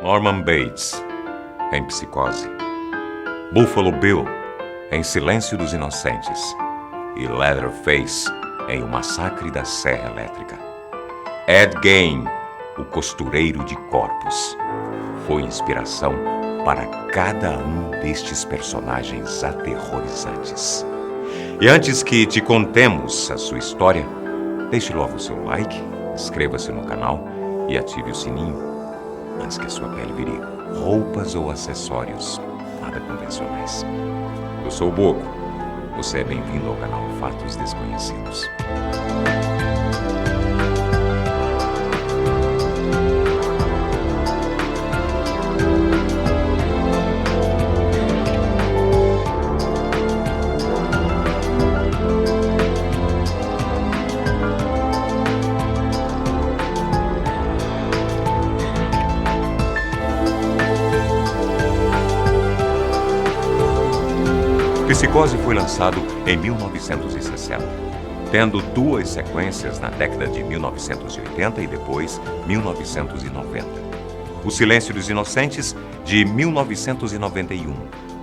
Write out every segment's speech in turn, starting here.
Norman Bates, em Psicose. Buffalo Bill, em Silêncio dos Inocentes. E Leatherface, em O Massacre da Serra Elétrica. Ed Gein, o costureiro de corpos, foi inspiração para cada um destes personagens aterrorizantes. E antes que te contemos a sua história, deixe logo o seu like, inscreva-se no canal e ative o sininho antes que a sua pele vire roupas ou acessórios nada convencionais. Eu sou o Boco. Você é bem-vindo ao canal Fatos Desconhecidos. Psicose foi lançado em 1960, tendo duas sequências na década de 1980 e depois 1990. O Silêncio dos Inocentes, de 1991,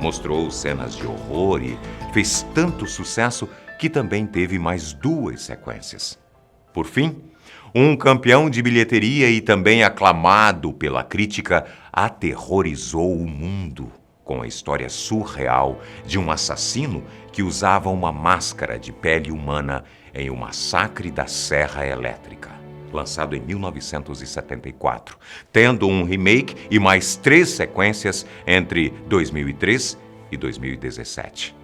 mostrou cenas de horror e fez tanto sucesso que também teve mais duas sequências. Por fim, um campeão de bilheteria e também aclamado pela crítica aterrorizou o mundo com a história surreal de um assassino que usava uma máscara de pele humana em O Massacre da Serra Elétrica, lançado em 1974, tendo um remake e mais 3 sequências entre 2003 e 2017.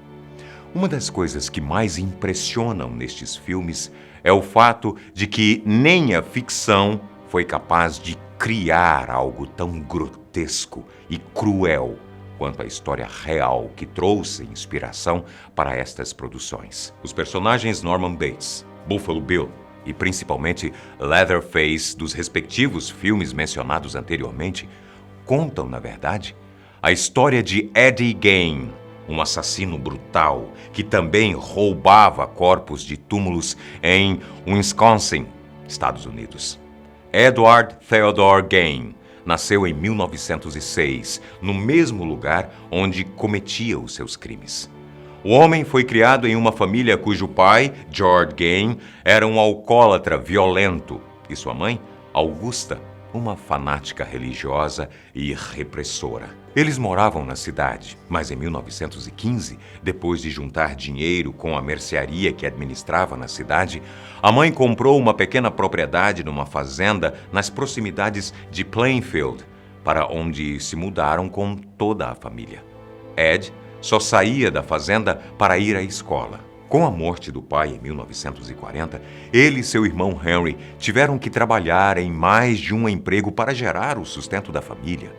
Uma das coisas que mais impressionam nestes filmes é o fato de que nem a ficção foi capaz de criar algo tão grotesco e cruel quanto a história real que trouxe inspiração para estas produções. Os personagens Norman Bates, Buffalo Bill e principalmente Leatherface dos respectivos filmes mencionados anteriormente contam, na verdade, a história de Eddie Gein, um assassino brutal que também roubava corpos de túmulos em Wisconsin, Estados Unidos. Edward Theodore Gein nasceu em 1906, no mesmo lugar onde cometia os seus crimes. O homem foi criado em uma família cujo pai, George Gein, era um alcoólatra violento e sua mãe, Augusta, uma fanática religiosa e repressora. Eles moravam na cidade, mas em 1915, depois de juntar dinheiro com a mercearia que administrava na cidade, a mãe comprou uma pequena propriedade numa fazenda nas proximidades de Plainfield, para onde se mudaram com toda a família. Ed só saía da fazenda para ir à escola. Com a morte do pai em 1940, ele e seu irmão Henry tiveram que trabalhar em mais de um emprego para gerar o sustento da família.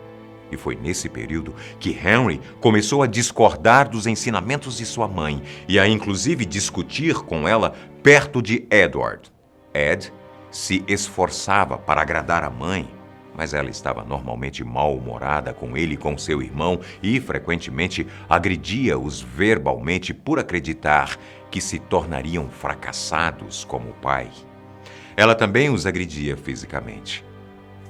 E foi nesse período que Henry começou a discordar dos ensinamentos de sua mãe e a inclusive discutir com ela perto de Edward. Ed se esforçava para agradar a mãe, mas ela estava normalmente mal-humorada com ele e com seu irmão e frequentemente agredia-os verbalmente por acreditar que se tornariam fracassados como pai. Ela também os agredia fisicamente.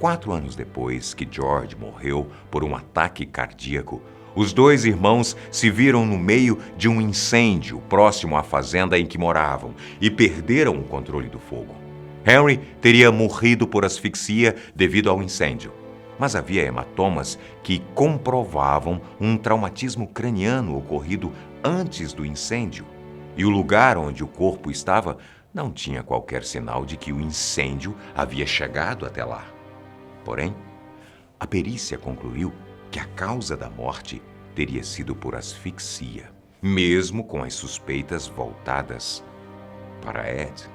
4 anos depois que George morreu por um ataque cardíaco, os dois irmãos se viram no meio de um incêndio próximo à fazenda em que moravam e perderam o controle do fogo. Henry teria morrido por asfixia devido ao incêndio, mas havia hematomas que comprovavam um traumatismo craniano ocorrido antes do incêndio, e o lugar onde o corpo estava não tinha qualquer sinal de que o incêndio havia chegado até lá. Porém, a perícia concluiu que a causa da morte teria sido por asfixia, mesmo com as suspeitas voltadas para Ed.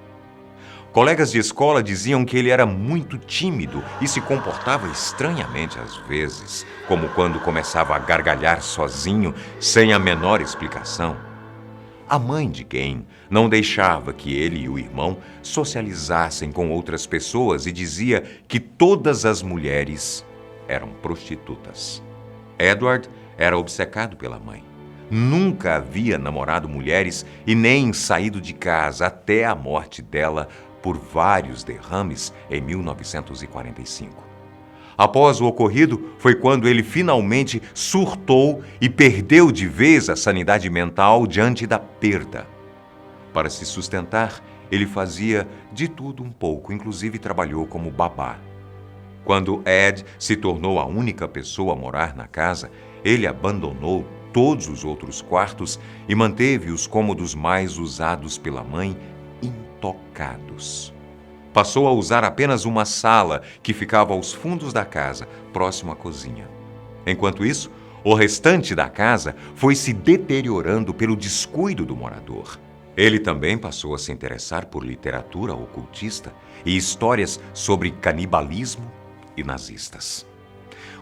Colegas de escola diziam que ele era muito tímido e se comportava estranhamente às vezes, como quando começava a gargalhar sozinho, sem a menor explicação. A mãe de Gein não deixava que ele e o irmão socializassem com outras pessoas e dizia que todas as mulheres eram prostitutas. Edward era obcecado pela mãe. Nunca havia namorado mulheres e nem saído de casa até a morte dela por vários derrames em 1945. Após o ocorrido, foi quando ele finalmente surtou e perdeu de vez a sanidade mental diante da perda. Para se sustentar, ele fazia de tudo um pouco, inclusive trabalhou como babá. Quando Ed se tornou a única pessoa a morar na casa, ele abandonou todos os outros quartos e manteve os cômodos mais usados pela mãe intocados. Passou a usar apenas uma sala que ficava aos fundos da casa, próximo à cozinha. Enquanto isso, o restante da casa foi se deteriorando pelo descuido do morador. Ele também passou a se interessar por literatura ocultista e histórias sobre canibalismo e nazistas.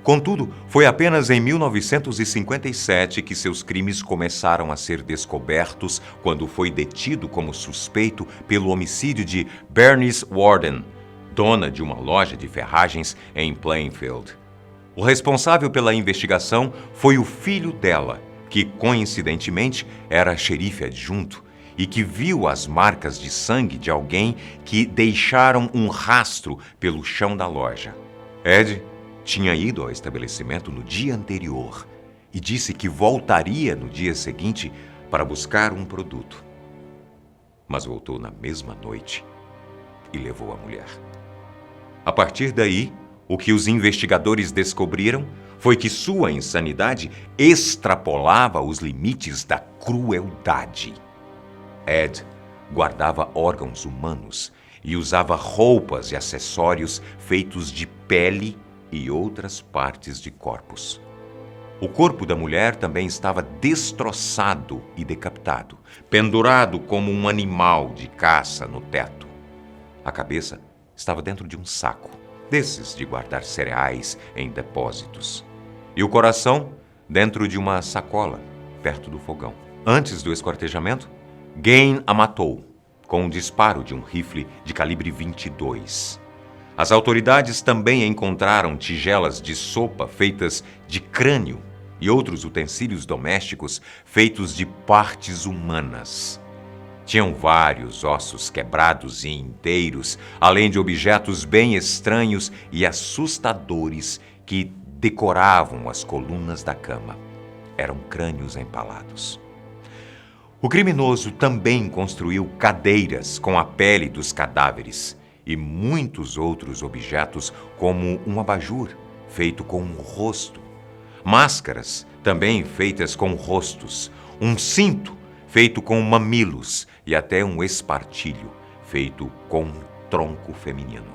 Contudo, foi apenas em 1957 que seus crimes começaram a ser descobertos quando foi detido como suspeito pelo homicídio de Bernice Warden, dona de uma loja de ferragens em Plainfield. O responsável pela investigação foi o filho dela, que coincidentemente era xerife adjunto e que viu as marcas de sangue de alguém que deixaram um rastro pelo chão da loja. Ed tinha ido ao estabelecimento no dia anterior e disse que voltaria no dia seguinte para buscar um produto. Mas voltou na mesma noite e levou a mulher. A partir daí, o que os investigadores descobriram foi que sua insanidade extrapolava os limites da crueldade. Ed guardava órgãos humanos e usava roupas e acessórios feitos de pele e outras partes de corpos. O corpo da mulher também estava destroçado e decapitado, pendurado como um animal de caça no teto. A cabeça estava dentro de um saco, desses de guardar cereais em depósitos, e o coração dentro de uma sacola, perto do fogão. Antes do esquartejamento, Gain a matou com um disparo de um rifle de calibre 22. As autoridades também encontraram tigelas de sopa feitas de crânio e outros utensílios domésticos feitos de partes humanas. Tinham vários ossos quebrados e inteiros, além de objetos bem estranhos e assustadores que decoravam as colunas da cama. Eram crânios empalados. O criminoso também construiu cadeiras com a pele dos cadáveres e muitos outros objetos, como um abajur feito com um rosto, máscaras também feitas com rostos, um cinto feito com mamilos e até um espartilho feito com um tronco feminino.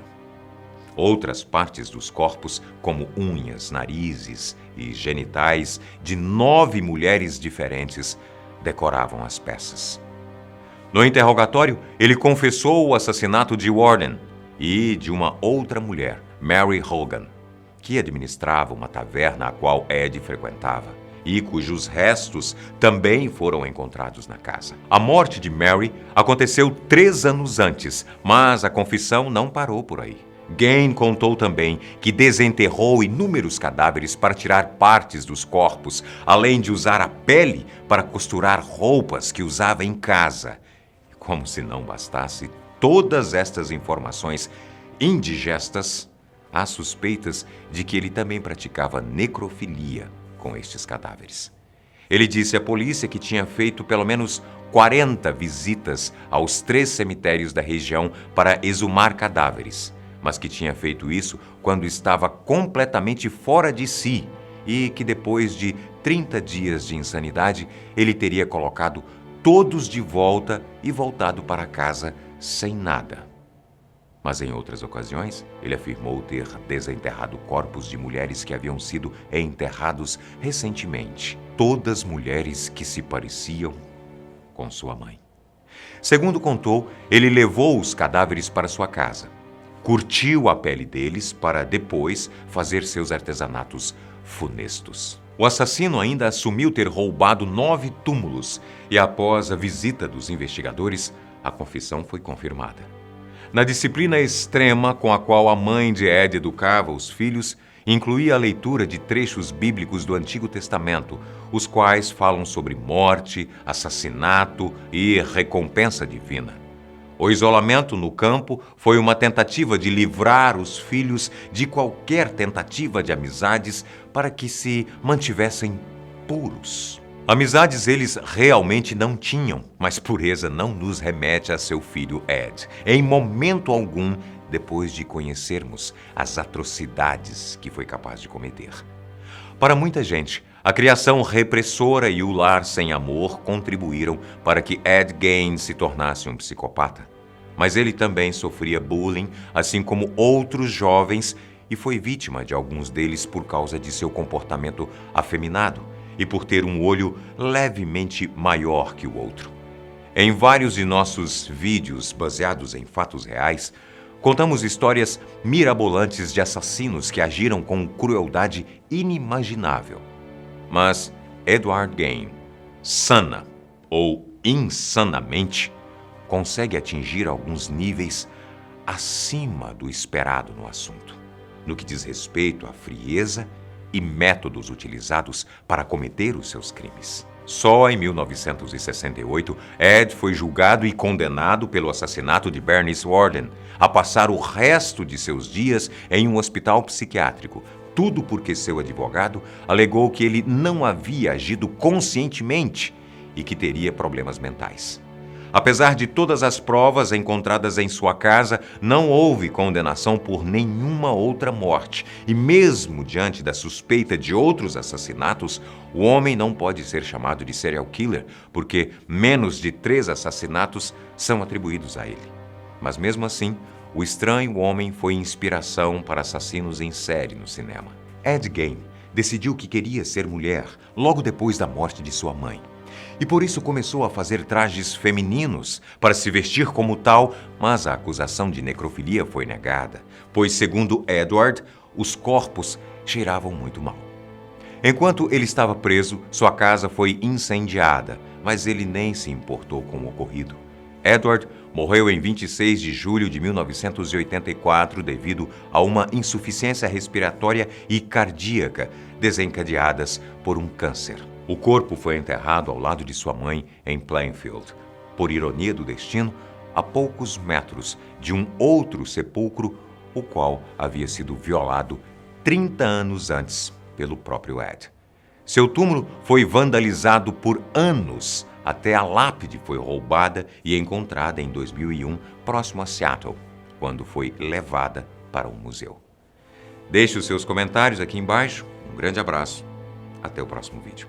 Outras partes dos corpos, como unhas, narizes e genitais de 9 mulheres diferentes, decoravam as peças. No interrogatório, ele confessou o assassinato de Warden e de uma outra mulher, Mary Hogan, que administrava uma taverna a qual Ed frequentava e cujos restos também foram encontrados na casa. A morte de Mary aconteceu 3 anos antes, mas a confissão não parou por aí. Gain contou também que desenterrou inúmeros cadáveres para tirar partes dos corpos, além de usar a pele para costurar roupas que usava em casa. Como se não bastasse todas estas informações indigestas, há suspeitas de que ele também praticava necrofilia com estes cadáveres. Ele disse à polícia que tinha feito pelo menos 40 visitas aos 3 cemitérios da região para exumar cadáveres, mas que tinha feito isso quando estava completamente fora de si e que depois de 30 dias de insanidade, ele teria colocado todos de volta e voltado para casa sem nada. Mas em outras ocasiões, ele afirmou ter desenterrado corpos de mulheres que haviam sido enterrados recentemente, todas mulheres que se pareciam com sua mãe. Segundo contou, ele levou os cadáveres para sua casa, curtiu a pele deles para depois fazer seus artesanatos funestos. O assassino ainda assumiu ter roubado 9 túmulos e, após a visita dos investigadores, a confissão foi confirmada. Na disciplina extrema com a qual a mãe de Ed educava os filhos, incluía a leitura de trechos bíblicos do Antigo Testamento, os quais falam sobre morte, assassinato e recompensa divina. O isolamento no campo foi uma tentativa de livrar os filhos de qualquer tentativa de amizades para que se mantivessem puros. Amizades eles realmente não tinham, mas pureza não nos remete a seu filho Ed, em momento algum, depois de conhecermos as atrocidades que foi capaz de cometer. Para muita gente, a criação repressora e o lar sem amor contribuíram para que Ed Gein se tornasse um psicopata. Mas ele também sofria bullying, assim como outros jovens, e foi vítima de alguns deles por causa de seu comportamento afeminado e por ter um olho levemente maior que o outro. Em vários de nossos vídeos baseados em fatos reais, contamos histórias mirabolantes de assassinos que agiram com crueldade inimaginável. Mas Edward Gein, sana ou insanamente, consegue atingir alguns níveis acima do esperado no assunto, no que diz respeito à frieza e métodos utilizados para cometer os seus crimes. Só em 1968, Ed foi julgado e condenado pelo assassinato de Bernice Worden a passar o resto de seus dias em um hospital psiquiátrico, tudo porque seu advogado alegou que ele não havia agido conscientemente e que teria problemas mentais. Apesar de todas as provas encontradas em sua casa, não houve condenação por nenhuma outra morte. E mesmo diante da suspeita de outros assassinatos, o homem não pode ser chamado de serial killer, porque menos de 3 assassinatos são atribuídos a ele. Mas mesmo assim, o estranho homem foi inspiração para assassinos em série no cinema. Ed Gein decidiu que queria ser mulher logo depois da morte de sua mãe. E por isso começou a fazer trajes femininos para se vestir como tal, mas a acusação de necrofilia foi negada, pois, segundo Edward, os corpos cheiravam muito mal. Enquanto ele estava preso, sua casa foi incendiada, mas ele nem se importou com o ocorrido. Edward morreu em 26 de julho de 1984 devido a uma insuficiência respiratória e cardíaca desencadeadas por um câncer. O corpo foi enterrado ao lado de sua mãe em Plainfield, por ironia do destino, a poucos metros de um outro sepulcro, o qual havia sido violado 30 anos antes pelo próprio Ed. Seu túmulo foi vandalizado por anos, até a lápide foi roubada e encontrada em 2001, próximo a Seattle, quando foi levada para um museu. Deixe os seus comentários aqui embaixo. Um grande abraço. Até o próximo vídeo.